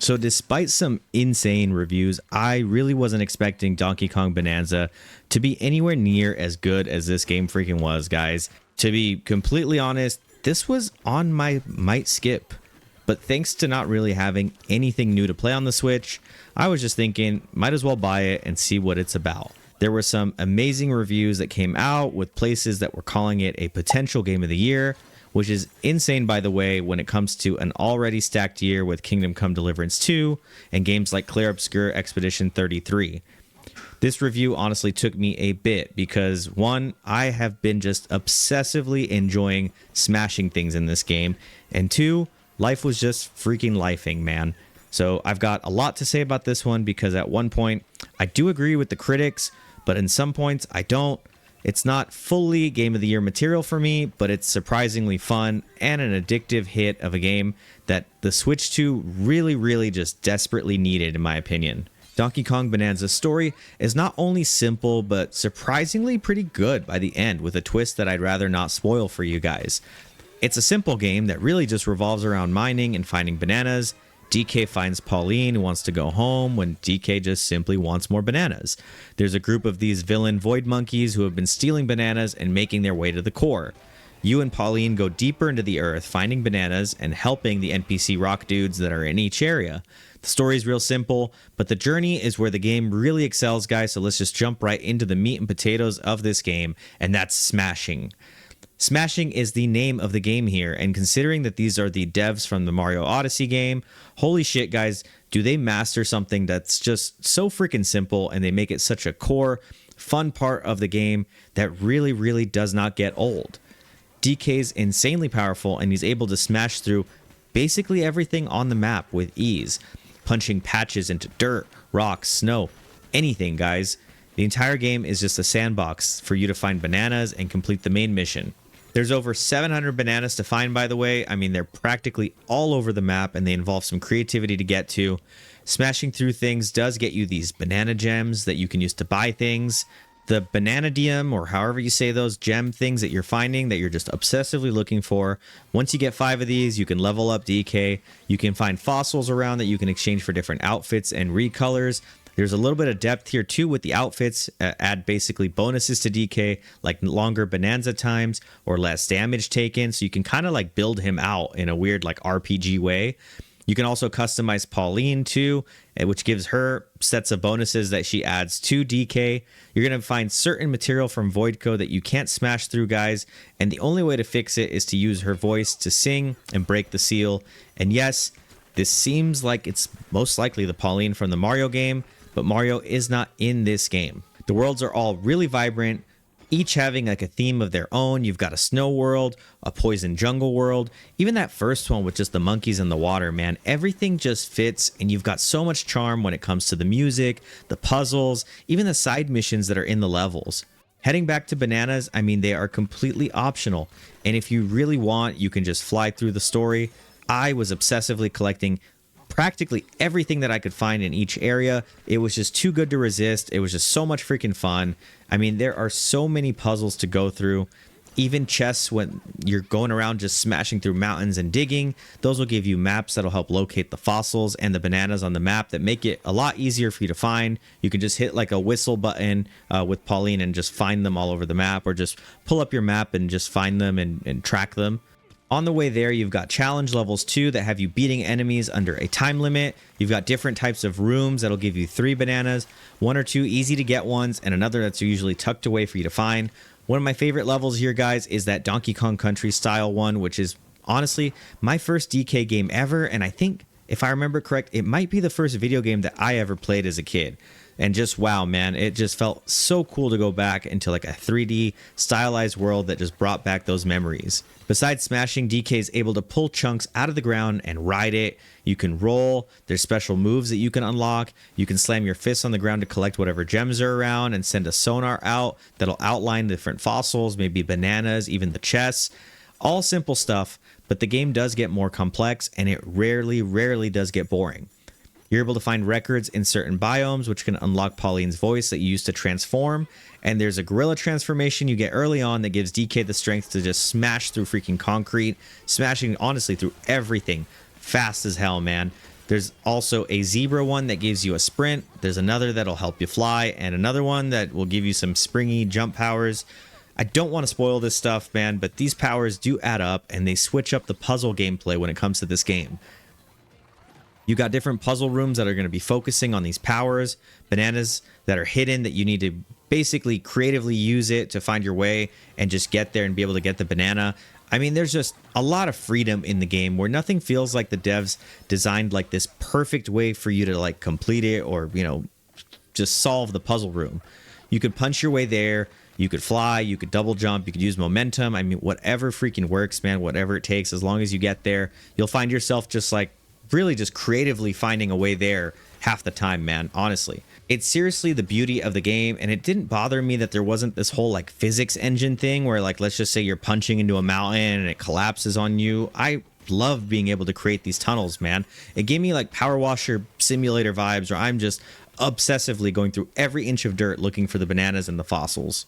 So despite some insane reviews, I really wasn't expecting Donkey Kong Bonanza to be anywhere near as good as this game freaking was, guys. To be completely honest, this was on my might skip. But thanks to not really having anything new to play on the Switch, I was just thinking, might as well buy it and see what it's about. There were some amazing reviews that came out with places that were calling it a potential game of the year, which is insane, by the way, when it comes to an already stacked year with Kingdom Come Deliverance 2 and games like Clair Obscur Expedition 33. This review honestly took me a bit because, one, I have been just obsessively enjoying smashing things in this game, and two, life was just freaking lifing, man. So I've got a lot to say about this one because at one point, I do agree with the critics, but in some points, I don't. It's not fully Game of the Year material for me, but it's surprisingly fun and an addictive hit of a game that the Switch 2 really just desperately needed, in my opinion. Donkey Kong Bonanza's story is not only simple, but surprisingly pretty good by the end, with a twist that I'd rather not spoil for you guys. It's a simple game that really just revolves around mining and finding bananas. DK finds Pauline, who wants to go home, when DK just simply wants more bananas. There's a group of these villain void monkeys who have been stealing bananas and making their way to the core. You and Pauline go deeper into the earth, finding bananas and helping the NPC rock dudes that are in each area. The story's real simple, but the journey is where the game really excels, guys, so let's just jump right into the meat and potatoes of this game, and that's smashing. Smashing is the name of the game here, and considering that these are the devs from the Mario Odyssey game, holy shit, guys, do they master something that's just so freaking simple, and they make it such a core, fun part of the game that really does not get old. DK's insanely powerful, and he's able to smash through basically everything on the map with ease, punching patches into dirt, rocks, snow, anything, guys. The entire game is just a sandbox for you to find bananas and complete the main mission. There's over 700 bananas to find, by the way. I mean, they're practically all over the map, and they involve some creativity to get to. Smashing through things does get you these banana gems that you can use to buy things. The bananadium, or however you say those gem things that you're finding that you're just obsessively looking for. Once you get 5 of these, you can level up DK. You can find fossils around that you can exchange for different outfits and recolors. There's a little bit of depth here too with the outfits, add basically bonuses to DK, like longer Bananza times or less damage taken, so you can kind of like build him out in a weird like RPG way. You can also customize Pauline too, which gives her sets of bonuses that she adds to DK. You're going to find certain material from Voidco that you can't smash through, guys, and the only way to fix it is to use her voice to sing and break the seal. And yes, this seems like it's most likely the Pauline from the Mario game, but Mario is not in this game. The worlds are all really vibrant, each having like a theme of their own. You've got a snow world, a poison jungle world, even that first one with just the monkeys in the water, man. Everything just fits, and you've got so much charm when it comes to the music, the puzzles, even the side missions that are in the levels. Heading back to bananas, I mean, they are completely optional, and if you really want, you can just fly through the story. I was obsessively collecting practically everything that I could find in each area. It was just too good to resist. It was just so much freaking fun. I mean, there are so many puzzles to go through. Even chests, when you're going around just smashing through mountains and digging, those will give you maps that'll help locate the fossils and the bananas on the map that make it a lot easier for you to find. You can just hit like a whistle button with Pauline and just find them all over the map, or just pull up your map and just find them and track them. On the way there, you've got challenge levels too that have you beating enemies under a time limit. You've got different types of rooms that'll give you 3 bananas, 1 or 2 easy to get ones, and another that's usually tucked away for you to find. One of my favorite levels here, guys, is that Donkey Kong Country style one, which is honestly my first DK game ever, and I think, if I remember correct, it might be the first video game that I ever played as a kid. And just wow, man, it just felt so cool to go back into like a 3D stylized world that just brought back those memories. Besides smashing, DK is able to pull chunks out of the ground and ride it. You can roll. There's special moves that you can unlock. You can slam your fists on the ground to collect whatever gems are around and send a sonar out that'll outline the different fossils, maybe bananas, even the chests. All simple stuff, but the game does get more complex, and it rarely does get boring. You're able to find records in certain biomes, which can unlock Pauline's voice that you use to transform. And there's a gorilla transformation you get early on that gives DK the strength to just smash through freaking concrete, smashing honestly through everything fast as hell, man. There's also a zebra one that gives you a sprint. There's another that'll help you fly, and another one that will give you some springy jump powers. I don't want to spoil this stuff, man, but these powers do add up, and they switch up the puzzle gameplay when it comes to this game. You got different puzzle rooms that are going to be focusing on these powers, bananas that are hidden that you need to basically creatively use it to find your way and just get there and be able to get the banana. I mean, there's just a lot of freedom in the game where nothing feels like the devs designed like this perfect way for you to like complete it or, you know, just solve the puzzle room. You could punch your way there. You could fly, you could double jump, you could use momentum. I mean, whatever freaking works, man, whatever it takes, as long as you get there, you'll find yourself just like really just creatively finding a way there half the time, man, honestly. It's seriously the beauty of the game, and it didn't bother me that there wasn't this whole like physics engine thing where like, let's just say you're punching into a mountain and it collapses on you. I love being able to create these tunnels, man. It gave me like Power Washer Simulator vibes where I'm just obsessively going through every inch of dirt looking for the bananas and the fossils.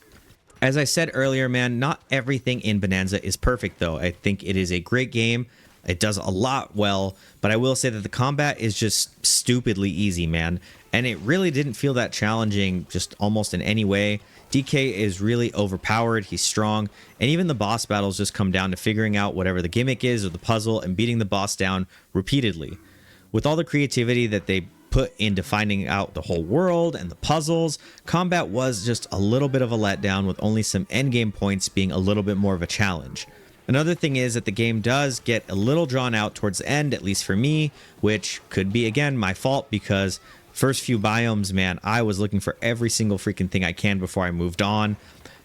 As I said earlier, man, not everything in Bananza is perfect, though. I think it is a great game. It does a lot well, but I will say that the combat is just stupidly easy, man. And it really didn't feel that challenging just almost in any way. DK is really overpowered, he's strong, and even the boss battles just come down to figuring out whatever the gimmick is or the puzzle and beating the boss down repeatedly. With all the creativity that they put into finding out the whole world and the puzzles, combat was just a little bit of a letdown, with only some endgame points being a little bit more of a challenge. Another thing is that the game does get a little drawn out towards the end, at least for me, which could be, again, my fault, because first few biomes, man, I was looking for every single freaking thing I can before I moved on.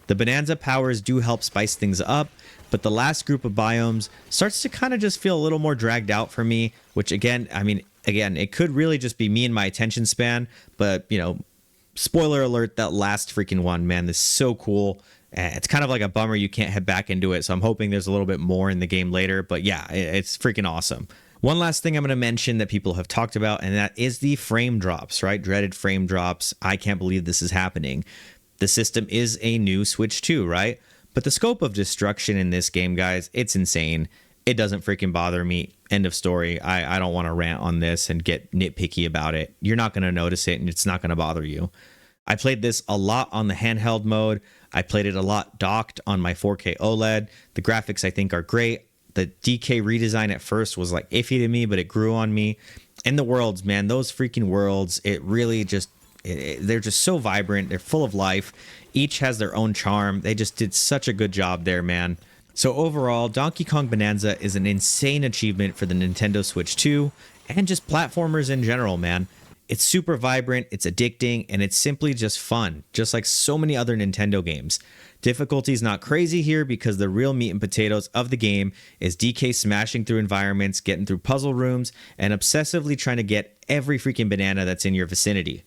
The Bananza powers do help spice things up, but the last group of biomes starts to kind of just feel a little more dragged out for me, which again, I mean, it could really just be me and my attention span, but, you know, spoiler alert, that last freaking one, man, this is so cool. It's kind of like a bummer you can't head back into it, so I'm hoping there's a little bit more in the game later, but yeah, it's freaking awesome. One last thing I'm going to mention that people have talked about, and that is the frame drops, right? Dreaded frame drops. I can't believe this is happening. The system is a new Switch 2, right? But the scope of destruction in this game, guys, it's insane. It doesn't freaking bother me. End of story. I don't want to rant on this and get nitpicky about it. You're not going to notice it, and it's not going to bother you. I played this a lot on the handheld mode. I played it a lot docked on my 4K OLED. The graphics, I think, are great. The DK redesign at first was like iffy to me, but it grew on me. And the worlds, man, those freaking worlds, it really just, they're just so vibrant. They're full of life. Each has their own charm. They just did such a good job there, man. So overall, Donkey Kong Bananza is an insane achievement for the Nintendo Switch 2 and just platformers in general, man. It's super vibrant, it's addicting, and it's simply just fun, just like so many other Nintendo games. Difficulty's not crazy here because the real meat and potatoes of the game is DK smashing through environments, getting through puzzle rooms, and obsessively trying to get every freaking banana that's in your vicinity.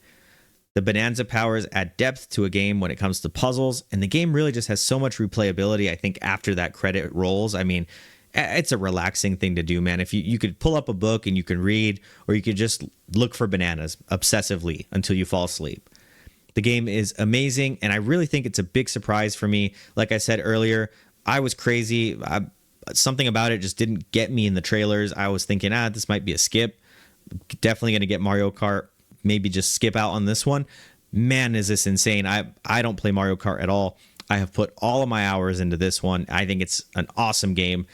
The Bananza powers add depth to a game when it comes to puzzles, and the game really just has so much replayability, I think, after that credit rolls. I mean, it's a relaxing thing to do, man. If you could pull up a book and you can read, or you could just look for bananas obsessively until you fall asleep. The game is amazing, and I really think it's a big surprise for me. Like I said earlier, I was crazy. Something about it just didn't get me in the trailers. I was thinking, this might be a skip. Definitely going to get Mario Kart. Maybe just skip out on this one. Man, is this insane. I don't play Mario Kart at all. I have put all of my hours into this one. I think it's an awesome game.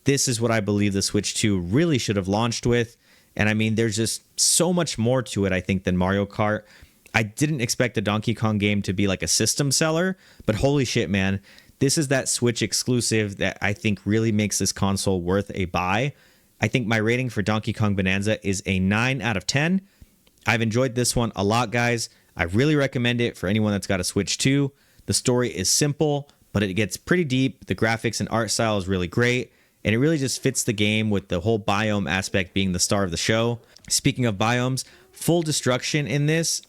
This is what I believe the Switch 2 really should have launched with. And I mean, there's just so much more to it, I think, than Mario Kart. I didn't expect a Donkey Kong game to be like a system seller, but holy shit, man. This is that Switch exclusive that I think really makes this console worth a buy. I think my rating for Donkey Kong Bananza is a 9 out of 10. I've enjoyed this one a lot, guys. I really recommend it for anyone that's got a Switch 2. The story is simple, but it gets pretty deep. The graphics and art style is really great, and it really just fits the game with the whole biome aspect being the star of the show. Speaking of biomes, full destruction in this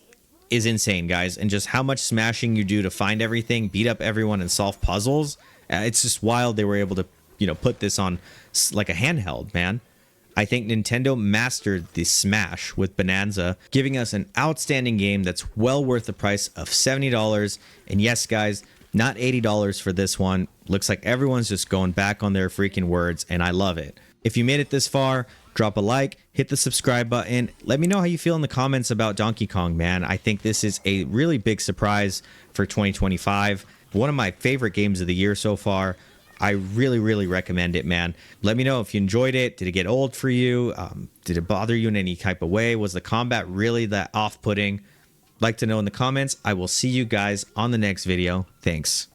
is insane, guys, and just how much smashing you do to find everything, beat up everyone, and solve puzzles. It's just wild they were able to, put this on like a handheld, man. I think Nintendo mastered the smash with Bananza, giving us an outstanding game that's well worth the price of $70. And yes, guys, not $80 for this one. Looks like everyone's just going back on their freaking words, and I love it. If you made it this far, drop a like, hit the subscribe button. Let me know how you feel in the comments about Donkey Kong, man. I think this is a really big surprise for 2025. One of my favorite games of the year so far. I really, really recommend it, man. Let me know if you enjoyed it. Did it get old for you? Did it bother you in any type of way? Was the combat really that off-putting? Like to know in the comments. I will see you guys on the next video. Thanks.